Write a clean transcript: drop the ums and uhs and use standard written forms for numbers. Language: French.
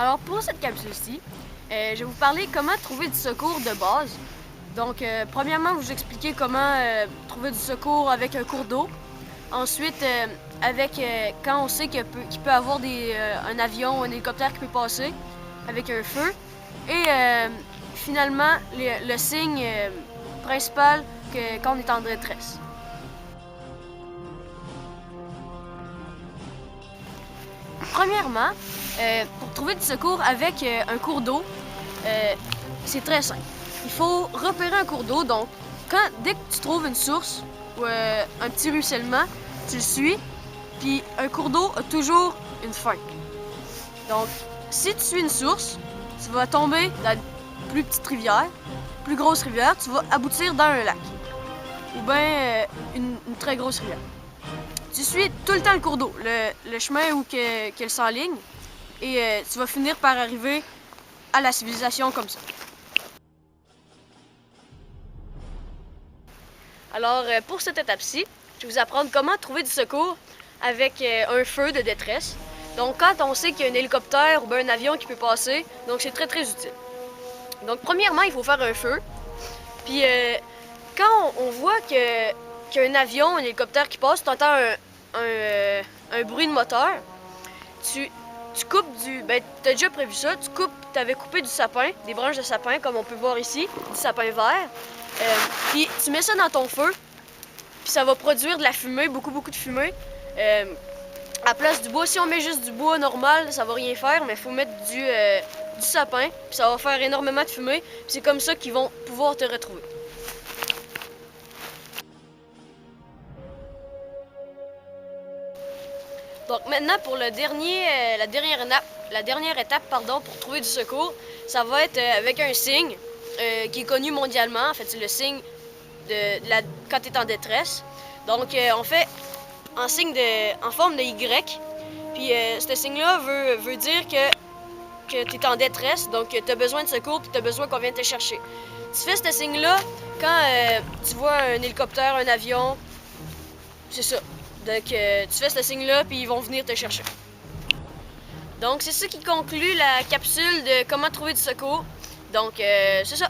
Alors pour cette capsule-ci, je vais vous parler comment trouver du secours de base. Donc premièrement, vous expliquer comment trouver du secours avec un cours d'eau. Ensuite, quand on sait qu'il peut y avoir un avion ou un hélicoptère qui peut passer avec un feu. Et finalement, le signe principal quand on est en détresse. Premièrement, pour trouver du secours avec un cours d'eau, c'est très simple. Il faut repérer un cours d'eau. Donc, dès que tu trouves une source ou un petit ruissellement, tu le suis. Puis un cours d'eau a toujours une fin. Donc, si tu suis une source, tu vas tomber dans une plus petite rivière, plus grosse rivière, tu vas aboutir dans un lac. Ou bien une très grosse rivière. Tu suis tout le temps le cours d'eau, le chemin où qu'elle s'enligne, et tu vas finir par arriver à la civilisation comme ça. Alors, pour cette étape-ci, je vais vous apprendre comment trouver du secours avec un feu de détresse. Donc, quand on sait qu'il y a un hélicoptère ou bien un avion qui peut passer, donc c'est très très utile. Donc, premièrement, il faut faire un feu. Puis, quand on voit qu'il y a un avion, un hélicoptère qui passe, tu entends un bruit de moteur, tu coupes t'as déjà prévu ça, t'avais coupé du sapin, des branches de sapin, comme on peut voir ici, du sapin vert. Puis tu mets ça dans ton feu, puis ça va produire de la fumée, beaucoup de fumée. À place du bois, si on met juste du bois normal, ça va rien faire, mais il faut mettre du sapin, puis ça va faire énormément de fumée. Puis c'est comme ça qu'ils vont pouvoir te retrouver. Donc maintenant, pour la dernière étape, pour trouver du secours, ça va être avec un signe qui est connu mondialement. En fait, c'est le signe quand tu es en détresse. Donc, on fait en forme de Y. Puis, ce signe-là veut dire que tu es en détresse, donc tu as besoin de secours, puis tu as besoin qu'on vienne te chercher. Tu fais ce signe-là quand tu vois un hélicoptère, un avion, c'est ça. Donc, tu fais ce signe-là, puis ils vont venir te chercher. Donc, c'est ça qui conclut la capsule de comment trouver du secours. Donc, c'est ça.